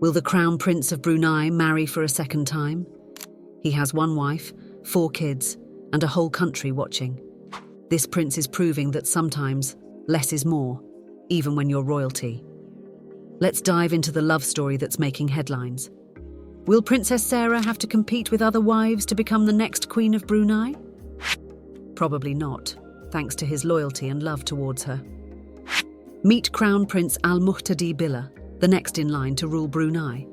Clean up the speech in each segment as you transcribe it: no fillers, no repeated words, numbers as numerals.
Will the Crown Prince of Brunei marry for a second time? He has one wife, 4 kids, and a whole country watching. This prince is proving that sometimes less is more, even when you're royalty. Let's dive into the love story that's making headlines. Will Princess Sarah have to compete with other wives to become the next Queen of Brunei? Probably not, thanks to his loyalty and love towards her. Meet Crown Prince Al-Muhtadee, the next in line to rule Brunei.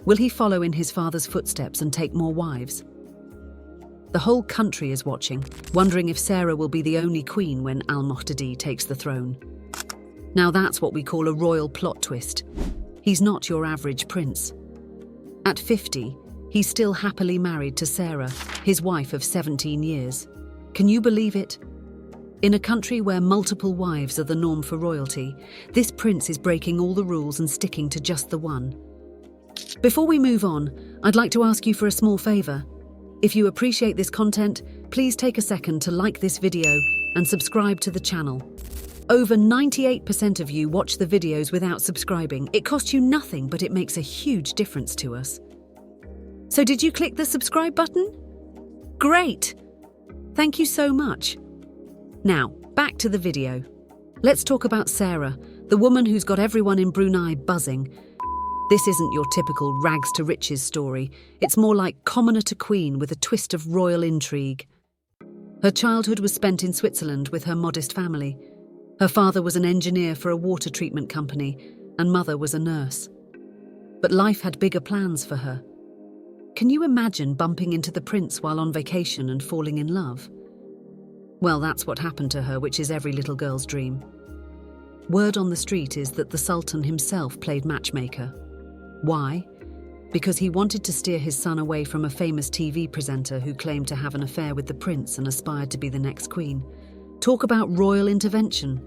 Will he follow in his father's footsteps and take more wives? The whole country is watching, wondering if Sarah will be the only queen when Al-Muhtadee takes the throne. Now that's what we call a royal plot twist. He's not your average prince. At 50, he's still happily married to Sarah, his wife of 17 years. Can you believe it? In a country where multiple wives are the norm for royalty, this prince is breaking all the rules and sticking to just the one. Before we move on, I'd like to ask you for a small favour. If you appreciate this content, please take a second to like this video and subscribe to the channel. Over 98% of you watch the videos without subscribing. It costs you nothing, but it makes a huge difference to us. So did you click the subscribe button? Great! Thank you so much. Now, back to the video. Let's talk about Sarah, the woman who's got everyone in Brunei buzzing. This isn't your typical rags to riches story. It's more like commoner to queen with a twist of royal intrigue. Her childhood was spent in Switzerland with her modest family. Her father was an engineer for a water treatment company, and mother was a nurse. But life had bigger plans for her. Can you imagine bumping into the prince while on vacation and falling in love? Well, that's what happened to her, which is every little girl's dream. Word on the street is that the Sultan himself played matchmaker. Why? Because he wanted to steer his son away from a famous TV presenter who claimed to have an affair with the prince and aspired to be the next queen. Talk about royal intervention.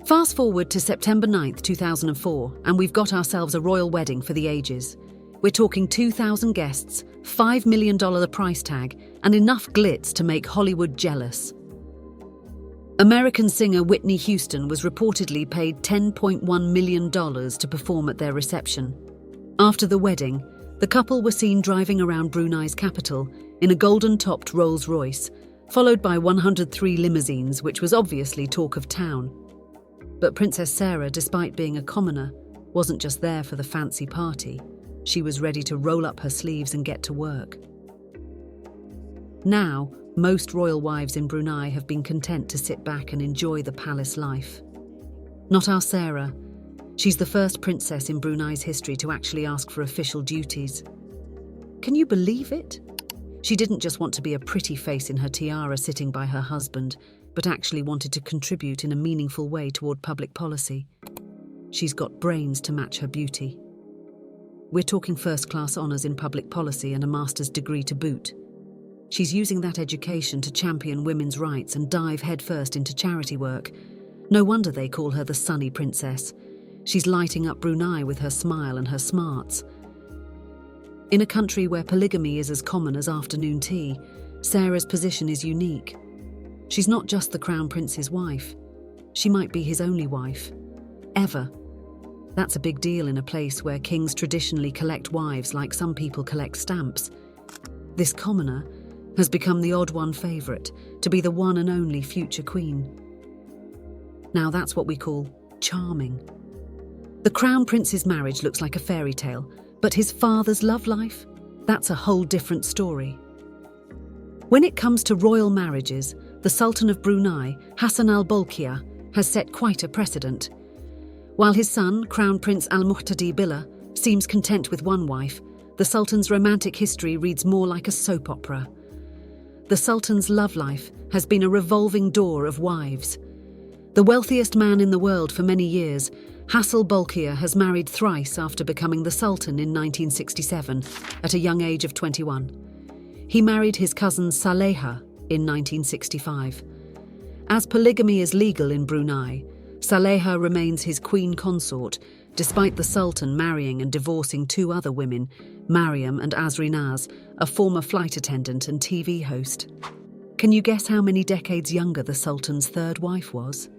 Fast forward to September 9th, 2004, and we've got ourselves a royal wedding for the ages. We're talking 2,000 guests, $5 million price tag, and enough glitz to make Hollywood jealous. American singer Whitney Houston was reportedly paid $10.1 million to perform at their reception. After the wedding, the couple were seen driving around Brunei's capital in a golden-topped Rolls-Royce, followed by 103 limousines, which was obviously talk of town. But Princess Sarah, despite being a commoner, wasn't just there for the fancy party. She was ready to roll up her sleeves and get to work. Now, most royal wives in Brunei have been content to sit back and enjoy the palace life. Not our Sarah. She's the first princess in Brunei's history to actually ask for official duties. Can you believe it? She didn't just want to be a pretty face in her tiara sitting by her husband, but actually wanted to contribute in a meaningful way toward public policy. She's got brains to match her beauty. We're talking first-class honours in public policy and a master's degree to boot. She's using that education to champion women's rights and dive headfirst into charity work. No wonder they call her the Sunny Princess. She's lighting up Brunei with her smile and her smarts. In a country where polygamy is as common as afternoon tea, Sarah's position is unique. She's not just the Crown Prince's wife. She might be his only wife. Ever. That's a big deal in a place where kings traditionally collect wives like some people collect stamps. This commoner has become the odd one favourite, to be the one and only future queen. Now that's what we call charming. The Crown Prince's marriage looks like a fairy tale, but his father's love life? That's a whole different story. When it comes to royal marriages, the Sultan of Brunei, Hassan al-Bolkiah, has set quite a precedent. While his son, Crown Prince Al-Muhtadee, seems content with one wife, the Sultan's romantic history reads more like a soap opera. The Sultan's love life has been a revolving door of wives. The wealthiest man in the world for many years, Hassan al-Bolkiah has married thrice after becoming the Sultan in 1967, at a young age of 21. He married his cousin Saleha in 1965. As polygamy is legal in Brunei, Saleha remains his queen consort, despite the Sultan marrying and divorcing 2 other women, Mariam and Azri Naz, a former flight attendant and TV host. Can you guess how many decades younger the Sultan's third wife was?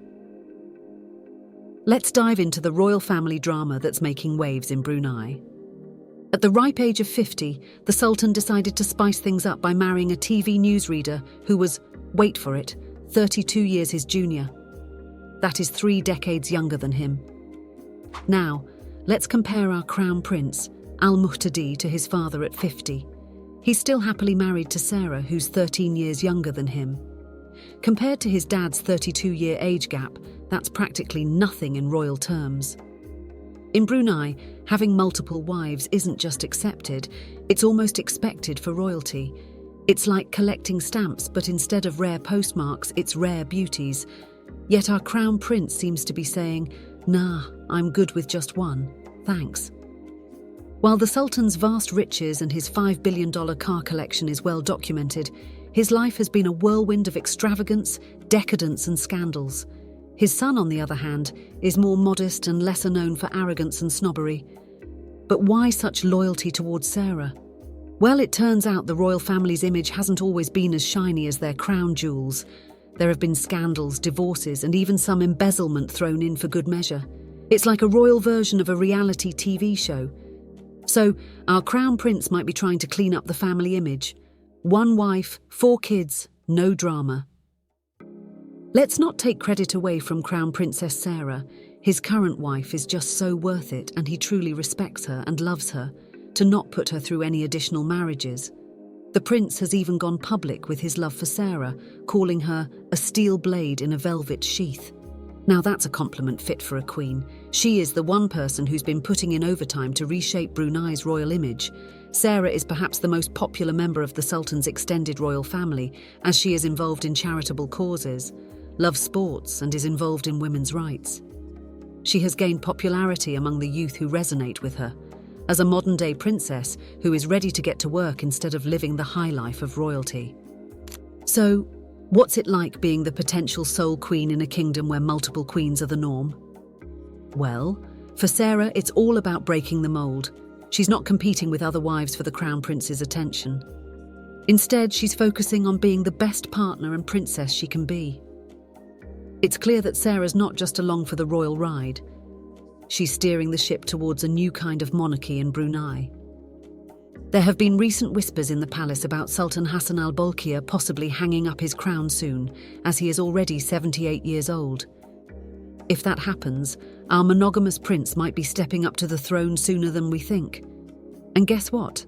Let's dive into the royal family drama that's making waves in Brunei. At the ripe age of 50, the Sultan decided to spice things up by marrying a TV newsreader who was, wait for it, 32 years his junior. That is 3 decades younger than him. Now, let's compare our crown prince, Al-Muhtadee, to his father at 50. He's still happily married to Sarah, who's 13 years younger than him. Compared to his dad's 32-year age gap, that's practically nothing in royal terms. In Brunei, having multiple wives isn't just accepted, it's almost expected for royalty. It's like collecting stamps, but instead of rare postmarks, it's rare beauties. Yet our crown prince seems to be saying, "Nah, I'm good with just one, thanks." While the Sultan's vast riches and his $5 billion car collection is well documented, his life has been a whirlwind of extravagance, decadence and scandals. His son, on the other hand, is more modest and lesser known for arrogance and snobbery. But why such loyalty towards Sarah? Well, it turns out the royal family's image hasn't always been as shiny as their crown jewels. There have been scandals, divorces, and even some embezzlement thrown in for good measure. It's like a royal version of a reality TV show. So, our crown prince might be trying to clean up the family image. 1 wife, 4 kids, no drama. Let's not take credit away from Crown Princess Sarah. His current wife is just so worth it, and he truly respects her and loves her, to not put her through any additional marriages. The prince has even gone public with his love for Sarah, calling her a steel blade in a velvet sheath. Now that's a compliment fit for a queen. She is the one person who's been putting in overtime to reshape Brunei's royal image. Sarah is perhaps the most popular member of the Sultan's extended royal family, as she is involved in charitable causes, loves sports, and is involved in women's rights. She has gained popularity among the youth who resonate with her, as a modern-day princess who is ready to get to work instead of living the high life of royalty. So, what's it like being the potential sole queen in a kingdom where multiple queens are the norm? Well, for Sarah, it's all about breaking the mold. She's not competing with other wives for the crown prince's attention. Instead, she's focusing on being the best partner and princess she can be. It's clear that Sarah's not just along for the royal ride. She's steering the ship towards a new kind of monarchy in Brunei. There have been recent whispers in the palace about Sultan Hassan al-Bolkiah possibly hanging up his crown soon, as he is already 78 years old. If that happens, our monogamous prince might be stepping up to the throne sooner than we think. And guess what?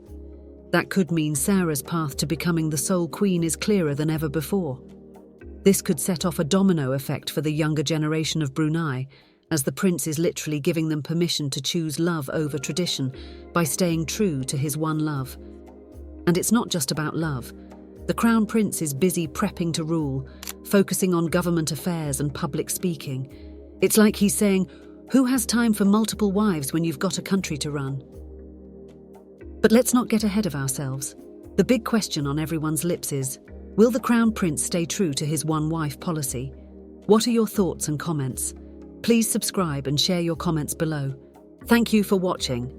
That could mean Sarah's path to becoming the sole queen is clearer than ever before. This could set off a domino effect for the younger generation of Brunei, as the prince is literally giving them permission to choose love over tradition by staying true to his one love. And it's not just about love. The crown prince is busy prepping to rule, focusing on government affairs and public speaking. It's like he's saying, who has time for multiple wives when you've got a country to run? But let's not get ahead of ourselves. The big question on everyone's lips is, will the crown prince stay true to his one-wife policy? What are your thoughts and comments? Please subscribe and share your comments below. Thank you for watching.